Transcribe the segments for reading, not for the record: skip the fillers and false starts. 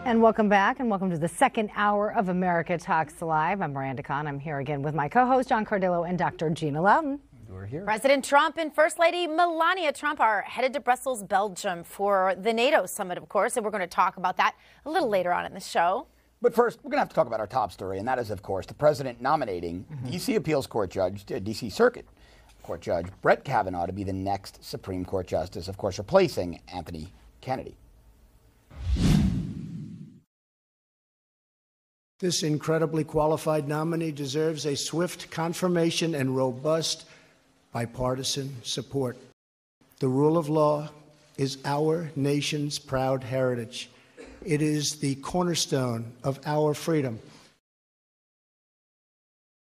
And welcome back, and welcome to the second hour of America Talks Live. I'm Miranda Kahn. I'm here again with my co-host John Cardillo and Dr. Gina Loudon. We're here. President Trump and First Lady Melania Trump are headed to Brussels, Belgium for the NATO summit, of course, and we're going to talk about that a little later on in the show. But first, we're going to have to talk about our top story, and that is, of course, the president nominating D.C. Appeals Court Judge, D.C. Circuit Court Judge Brett Kavanaugh to be the next Supreme Court Justice, of course, replacing Anthony Kennedy. This incredibly qualified nominee deserves a swift confirmation and robust bipartisan support. The rule of law is our nation's proud heritage. It is the cornerstone of our freedom.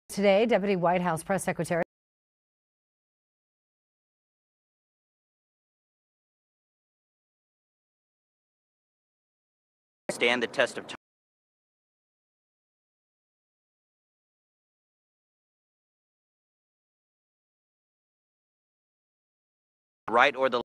Today, Deputy White House Press Secretary stand the test of time. Right or the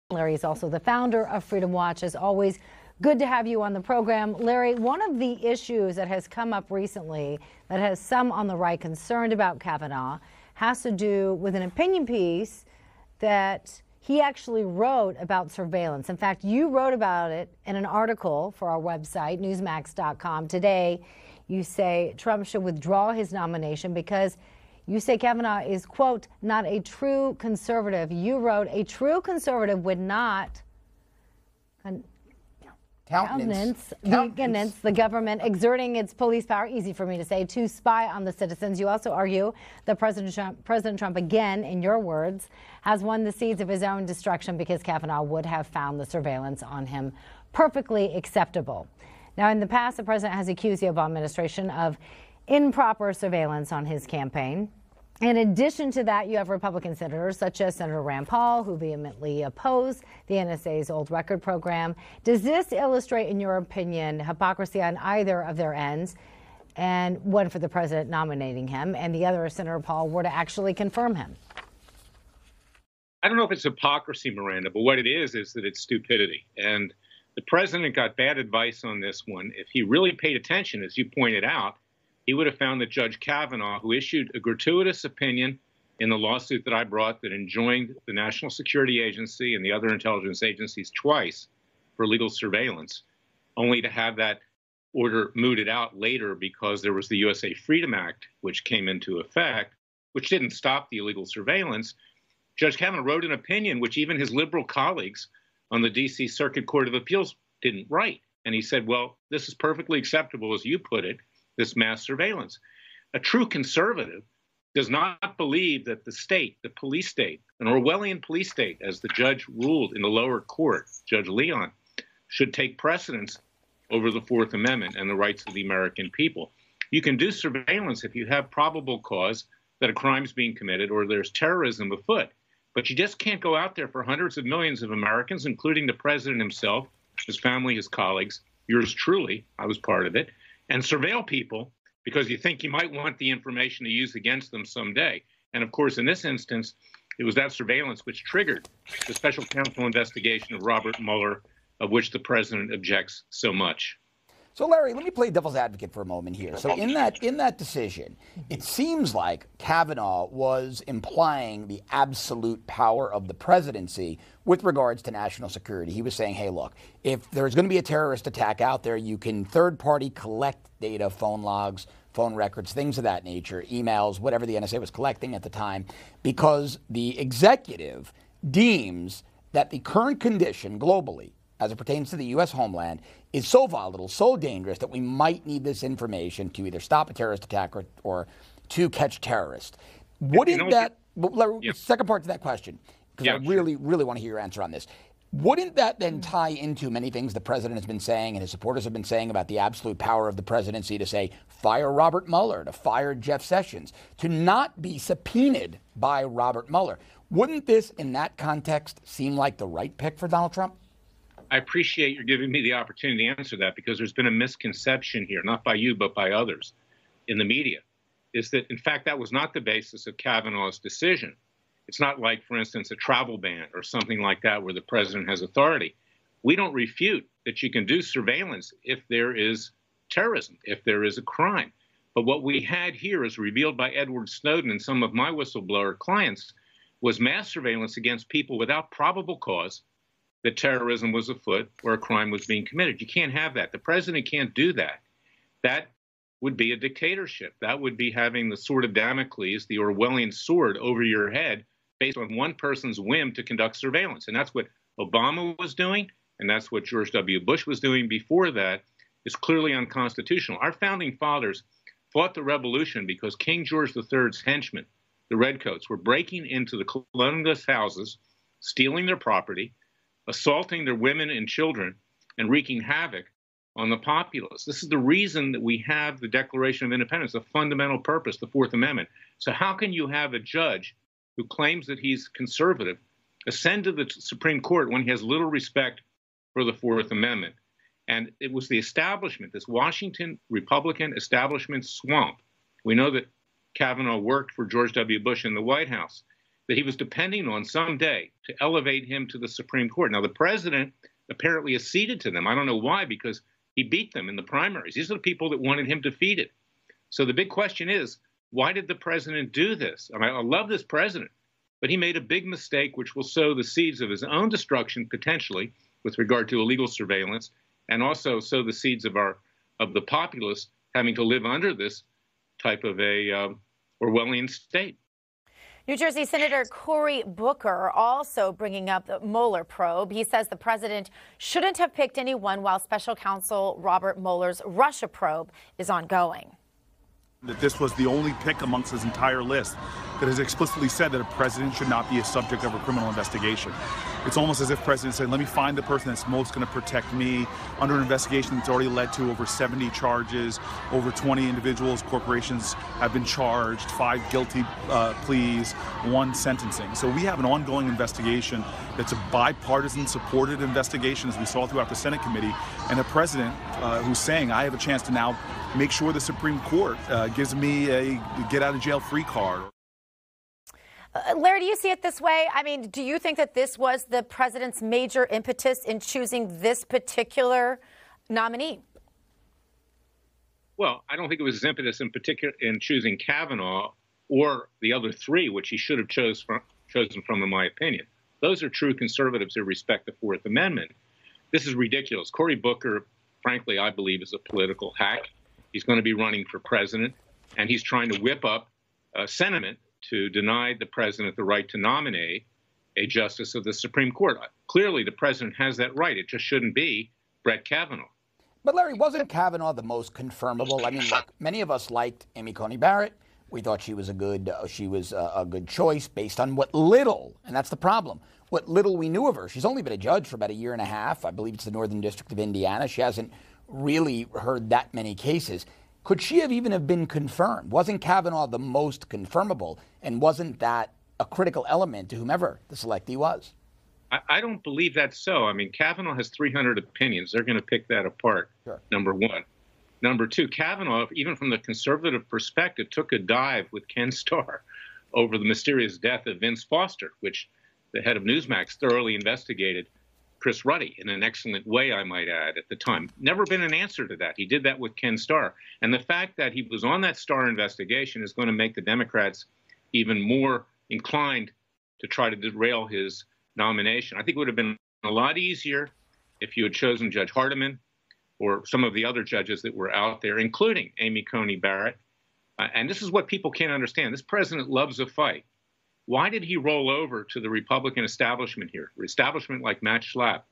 Larry is also the founder of Freedom Watch. As always, good to have you on the program. Larry, one of the issues that has come up recently that has some on the right concerned about Kavanaugh has to do with an opinion piece that he actually wrote about surveillance. In fact, you wrote about it in an article for our website, newsmax.com. Today, you say Trump should withdraw his nomination because you say Kavanaugh is, quote, not a true conservative. You wrote a true conservative would not countenance the government exerting its police power, easy for me to say, to spy on the citizens. You also argue that President Trump, again, in your words, has won the seeds of his own destruction because Kavanaugh would have found the surveillance on him perfectly acceptable. Now, in the past, the president has accused the Obama administration of improper surveillance on his campaign. In addition to that, you have Republican senators such as Senator Rand Paul, who vehemently oppose the NSA's old record program. Does this illustrate, in your opinion, hypocrisy on either of their ends, and one for the president nominating him, and the other, Senator Paul, were to actually confirm him? I don't know if it's hypocrisy, Miranda, but what it is that it's stupidity. And the president got bad advice on this one. If he really paid attention, as you pointed out, he would have found that Judge Kavanaugh, who issued a gratuitous opinion in the lawsuit that I brought that enjoined the National Security Agency and the other intelligence agencies twice for illegal surveillance, only to have that order mooted out later because there was the USA Freedom Act, which came into effect, which didn't stop the illegal surveillance. Judge Kavanaugh wrote an opinion which even his liberal colleagues on the D.C. Circuit Court of Appeals didn't write. And he said, well, this is perfectly acceptable, as you put it, this mass surveillance. A true conservative does not believe that the state, the police state, an Orwellian police state, as the judge ruled in the lower court, Judge Leon, should take precedence over the Fourth Amendment and the rights of the American people. You can do surveillance if you have probable cause that a crime is being committed or there's terrorism afoot. But you just can't go out there for hundreds of millions of Americans, including the president himself, his family, his colleagues, yours truly, I was part of it, and surveil people because you think you might want the information to use against them someday. And of course, in this instance, it was that surveillance which triggered the special counsel investigation of Robert Mueller, of which the president objects so much. So, Larry, let me play devil's advocate for a moment here. So in that decision, it seems like Kavanaugh was implying the absolute power of the presidency with regards to national security. He was saying, hey, look, if there's going to be a terrorist attack out there, you can third-party collect data, phone logs, phone records, things of that nature, emails, whatever the NSA was collecting at the time, because the executive deems that the current condition globally, as it pertains to the U.S. homeland, is so volatile, so dangerous that we might need this information to either stop a terrorist attack or to catch terrorists. Wouldn't second part to that question, because I really want to hear your answer on this. Wouldn't that then tie into many things the president has been saying and his supporters have been saying about the absolute power of the presidency to say, fire Robert Mueller, to fire Jeff Sessions, to not be subpoenaed by Robert Mueller? Wouldn't this, in that context, seem like the right pick for Donald Trump? I appreciate you giving me the opportunity to answer that because there's been a misconception here, not by you, but by others in the media, is that, in fact, that was not the basis of Kavanaugh's decision. It's not like, for instance, a travel ban or something like that where the president has authority. We don't refute that you can do surveillance if there is terrorism, if there is a crime. But what we had here, as revealed by Edward Snowden and some of my whistleblower clients, was mass surveillance against people without probable cause that terrorism was afoot or a crime was being committed. You can't have that. The president can't do that. That would be a dictatorship. That would be having the sword of Damocles, the Orwellian sword, over your head based on one person's whim to conduct surveillance. And that's what Obama was doing, and that's what George W. Bush was doing before that. It's clearly unconstitutional. Our founding fathers fought the revolution because King George III's henchmen, the Redcoats, were breaking into the colonialist houses, stealing their property, assaulting their women and children, and wreaking havoc on the populace. This is the reason that we have the Declaration of Independence, the fundamental purpose, the Fourth Amendment. So how can you have a judge who claims that he's conservative ascend to the Supreme Court when he has little respect for the Fourth Amendment? And it was the establishment, this Washington Republican establishment swamp. We know that Kavanaugh worked for George W. Bush in the White House, that he was depending on someday to elevate him to the Supreme Court. Now, the president apparently acceded to them. I don't know why, because he beat them in the primaries. These are the people that wanted him defeated. So the big question is, why did the president do this? I mean, I love this president, but he made a big mistake which will sow the seeds of his own destruction, potentially, with regard to illegal surveillance, and also sow the seeds of the populace having to live under this type of a Orwellian state. New Jersey Senator Cory Booker also bringing up the Mueller probe. He says the president shouldn't have picked anyone while special counsel Robert Mueller's Russia probe is ongoing. That this was the only pick amongst his entire list that has explicitly said that a president should not be a subject of a criminal investigation. It's almost as if president said, let me find the person that's most going to protect me under an investigation that's already led to over 70 charges, over 20 individuals, corporations have been charged, 5 guilty pleas, 1 sentencing. So we have an ongoing investigation that's a bipartisan supported investigation, as we saw throughout the Senate committee, and a president who's saying, I have a chance to now make sure the Supreme Court gives me a get-out-of-jail-free card. Larry, do you see it this way? I mean, do you think that this was the president's major impetus in choosing this particular nominee? Well, I don't think it was his impetus in particular in choosing Kavanaugh or the other 3, which he should have chosen from, in my opinion. Those are true conservatives who respect the Fourth Amendment. This is ridiculous. Cory Booker, frankly, I believe is a political hack. He's going to be running for president, and he's trying to whip up sentiment to deny the president the right to nominate a justice of the Supreme Court. Clearly, the president has that right. It just shouldn't be Brett Kavanaugh. But Larry, wasn't Kavanaugh the most confirmable? I mean, look, many of us liked Amy Coney Barrett. We thought she was a good choice based on what little, and that's the problem, what little we knew of her. She's only been a judge for about a year and a half. I believe it's the Northern District of Indiana. She hasn't really heard that many cases. Could she have even have been confirmed? Wasn't Kavanaugh the most confirmable? And wasn't that a critical element to whomever the selectee was? I don't believe that's so. I mean, Kavanaugh has 300 opinions. They're going to pick that apart, sure. Number one. Number two, Kavanaugh, even from the conservative perspective, took a dive with Ken Starr over the mysterious death of Vince Foster, which the head of Newsmax thoroughly investigated Chris Ruddy in an excellent way, I might add, at the time. Never been an answer to that. He did that with Ken Starr. And the fact that he was on that Starr investigation is going to make the Democrats even more inclined to try to derail his nomination. I think it would have been a lot easier if you had chosen Judge Hardiman or some of the other judges that were out there, including Amy Coney Barrett. And this is what people can't understand. This president loves a fight. Why did he roll over to the Republican establishment here? The establishment like Matt Schlapp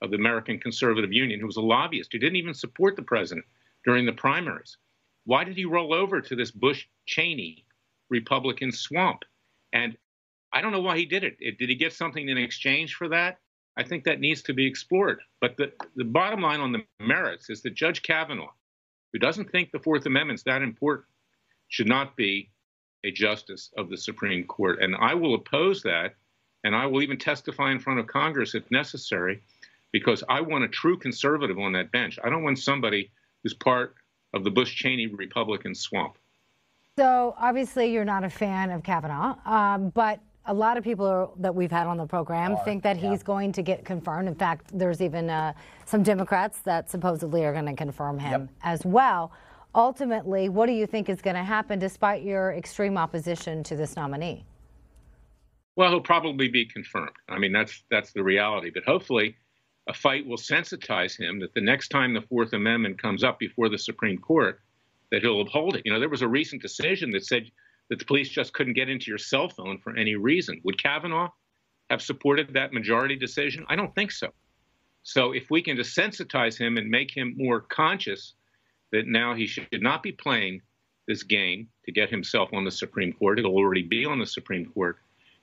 of the American Conservative Union, who was a lobbyist, who didn't even support the president during the primaries. Why did he roll over to this Bush-Cheney Republican swamp? And I don't know why he did it. Did he get something in exchange for that? I think that needs to be explored. But the bottom line on the merits is that Judge Kavanaugh, who doesn't think the Fourth Amendment's that important, should not be a justice of the Supreme Court. And I will oppose that, and I will even testify in front of Congress if necessary, because I want a true conservative on that bench. I don't want somebody who's part of the Bush-Cheney Republican swamp. So obviously you're not a fan of Kavanaugh, but a lot of people that we've had on the program think that he's going to get confirmed. In fact, there's even some Democrats that supposedly are going to confirm him as well. Ultimately, what do you think is going to happen despite your extreme opposition to this nominee? Well, he'll probably be confirmed. I mean, that's the reality. But hopefully a fight will sensitize him that the next time the Fourth Amendment comes up before the Supreme Court, that he'll uphold it. You know, there was a recent decision that said that the police just couldn't get into your cell phone for any reason. Would Kavanaugh have supported that majority decision? I don't think so. So if we can desensitize him and make him more conscious that now he should not be playing this game to get himself on the Supreme Court, it'll already be on the Supreme Court,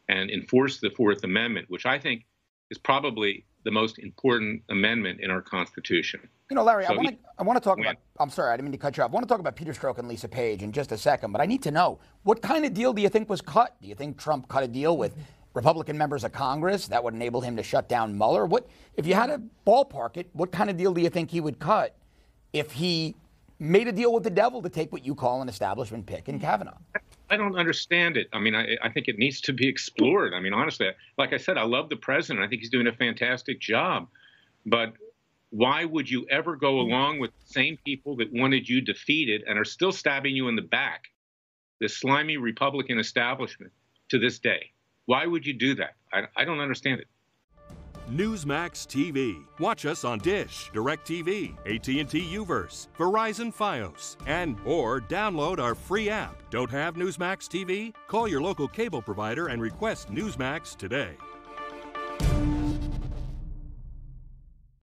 and enforce the Fourth Amendment, which I think is probably the most important amendment in our Constitution. You know, Larry, So I want to talk about, I'm sorry, I didn't mean to cut you off. I want to talk about Peter Strzok and Lisa Page in just a second, but I need to know, what kind of deal do you think was cut? Do you think Trump cut a deal with Republican members of Congress that would enable him to shut down Mueller? What, if you had to ballpark it, what kind of deal do you think he would cut if he made a deal with the devil to take what you call an establishment pick in Kavanaugh? I don't understand it. I mean, I think it needs to be explored. I mean, honestly, like I said, I love the president. I think he's doing a fantastic job. But why would you ever go along with the same people that wanted you defeated and are still stabbing you in the back, this slimy Republican establishment, to this day? Why would you do that? I don't understand it. Newsmax TV. Watch us on Dish, DirecTV, AT&T Uverse, Verizon Fios, or download our free app. Don't have Newsmax TV? Call your local cable provider and request Newsmax today.